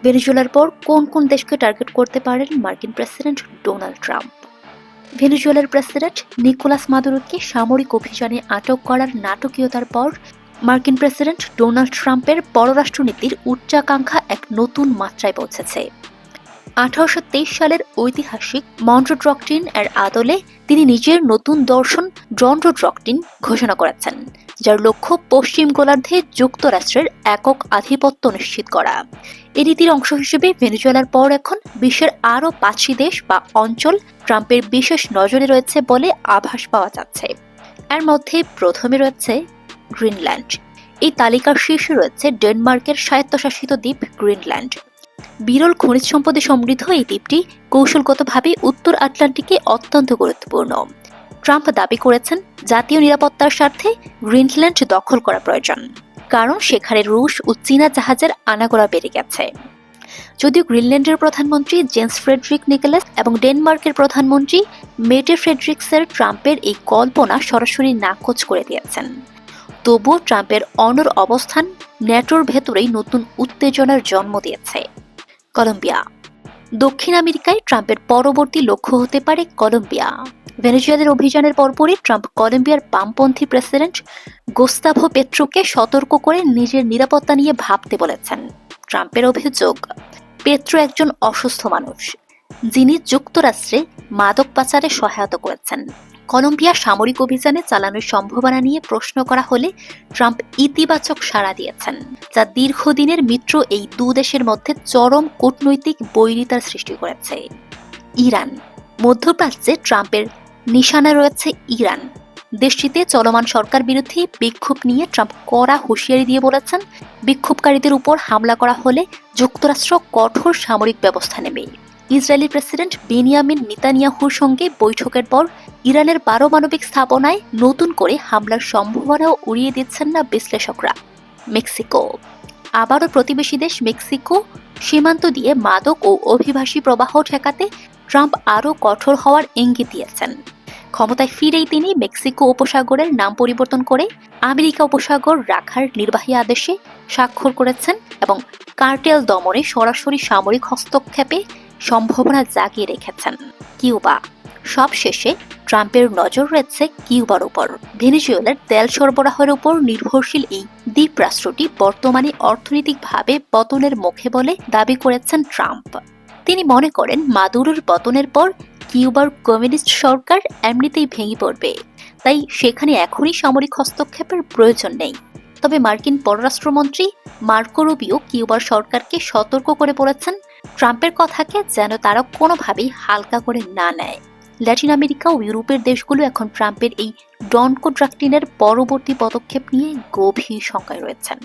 ভেনেজুয়েলার পর কোন কোন দেশকে টার্গেট করতে পারেন মার্কিন প্রেসিডেন্ট ডোনাল্ড ট্রাম্প? ভেনেজুয়েলার প্রেসিডেন্ট নিকোলাস মাদুরোকে সামরিক অভিযানে আটক করার নাটকীয়তার পর মার্কিন প্রেসিডেন্ট ডোনাল্ড ট্রাম্পের পররাষ্ট্রনীতির উচ্চাকাঙ্ক্ষা এক নতুন মাত্রায় পৌঁছেছে। 1823 সালের ঐতিহাসিক মনরো ডক্ট্রিন এর আদলে তিনি নিজের নতুন দর্শন মনরো ডক্ট্রিন ঘোষণা করেছেন, যার লক্ষ্য পশ্চিম গোলার্ধে যুক্তরাষ্ট্রের একক আধিপত্য নিশ্চিত করা। এই নীতির অংশ হিসেবে ভেনেজুয়েলার পর এখন বিশ্বের আরও 5টি দেশ বা অঞ্চল ট্রাম্পের বিশেষ নজরে রয়েছে বলে আভাস পাওয়া যাচ্ছে। এর মধ্যে প্রথমে রয়েছে গ্রিনল্যান্ড। এই তালিকার শীর্ষে রয়েছে ডেনমার্কের স্বায়ত্তশাসিত দ্বীপ গ্রিনল্যান্ড। বিরল খনিজ সম্পদে সমৃদ্ধ এই দ্বীপটি কৌশলগতভাবে উত্তর আটলান্টিকে অত্যন্ত গুরুত্বপূর্ণ। ট্রাম্প দাবি করেছেন জাতীয় নিরাপত্তার স্বার্থে গ্রিনল্যান্ড দখল করা প্রয়োজন, কারণ সেখানে রুশ ও চীনা জাহাজের আনাগোনা বেড়ে গেছে। যদিও গ্রিনল্যান্ডের প্রধানমন্ত্রী জেন্স ফ্রেডরিক নিকোলাস এবং ডেনমার্কের প্রধানমন্ত্রী মেটে ফ্রেডরিকসের ট্রাম্পের এই কল্পনা সরাসরি নাকচ করে দিয়েছেন, তবুও ট্রাম্পের অনড় অবস্থান ন্যাটোর ভেতরেই নতুন উত্তেজনার জন্ম দিয়েছে। কলম্বিয়া। দক্ষিণ আমেরিকায় ট্রাম্পের পরবর্তী লক্ষ্য হতে পারে কলম্বিয়া। ভেনেজুয়েলার অভিযানের পরপরই ট্রাম্প কলম্বিয়ার বামপন্থী প্রেসিডেন্ট গোস্তাভো পেট্রোকে সতর্ক করে নিজের নিরাপত্তা নিয়ে ভাবতে বলেছেন। ট্রাম্পের অভিযোগ, পেট্রো একজন অসুস্থ মানুষ, যিনি যুক্তরাষ্ট্রে মাদক পাচারে সহায়তা করেছেন। কলম্বিয়া সামরিক অভিযানে চালানোর সম্ভাবনা নিয়ে প্রশ্ন করা হলে ট্রাম্প ইতিবাচক সাড়া দিয়েছেন, যা দীর্ঘদিনের মিত্র এই দেশের মধ্যে চরম কূটনৈতিক বৈরিতার সৃষ্টি করেছে। ইরান। মধ্যপ্রাচ্যে ট্রাম্পের নিশানা রয়েছে ইরান। দেশটিতে চলমান সরকার বিরোধী বিক্ষোভ নিয়ে ট্রাম্প কড়া হুঁশিয়ারি দিয়ে বলেছেন, বিক্ষোভকারীদের উপর হামলা করা হলে যুক্তরাষ্ট্র কঠোর সামরিক ব্যবস্থা নেবে। ইসরায়েলি প্রেসিডেন্ট বেনিয়ামিন নেতানিয়াহুর সঙ্গে বৈঠকের পর ইরানের পারমাণবিক স্থাপনায় নতুন করে হামলার সম্ভাবনাও উড়িয়ে দিচ্ছেন না বিশ্লেষকরা। মেক্সিকো। আবারও প্রতিবেশী দেশ মেক্সিকো সীমান্ত দিয়ে মাদক ও অভিবাসী প্রবাহ ঠেকাতে ট্রাম্প আরও কঠোর হওয়ার ইঙ্গিত দিয়েছেন। ক্ষমতায় ফিরেই তিনি মেক্সিকো উপসাগরের নাম পরিবর্তন করে আমেরিকা উপসাগর রাখার নির্বাহী আদেশে স্বাক্ষর করেছেন এবং কার্টেল দমনে সরাসরি সামরিক হস্তক্ষেপে সম্ভাবনা জাগিয়ে রেখেছেন। কিউবা। সবশেষে ট্রাম্পের নজর রয়েছে কিউবার উপর। ভেনেজুয়েলার তেল সরবরাহের উপর নির্ভরশীল এই দ্বীপ রাষ্ট্রটি বর্তমানে অর্থনৈতিকভাবে পতনের মুখে বলে দাবি করেছেন ট্রাম্প। তিনি মনে করেন মাদুরোর পতনের পর কিউবার কমিউনিস্ট সরকার এমনিতেই ভেঙে পড়বে, তাই সেখানে এখনই সামরিক হস্তক্ষেপের প্রয়োজন নেই। তবে মার্কিন পররাষ্ট্রমন্ত্রী মার্কো রুবিও কিউবার সরকারকে সতর্ক করে বলেছেন, ট্রাম্পের কথাকে যেন তারা কোনোভাবেই হালকা করে না নেয়। ল্যাটিন আমেরিকা ও ইউরোপের দেশগুলো এখন ট্রাম্পের এই ডনকো ডক্ট্রিনের পরবর্তী পদক্ষেপ নিয়ে গভীর শঙ্কায় রয়েছেন।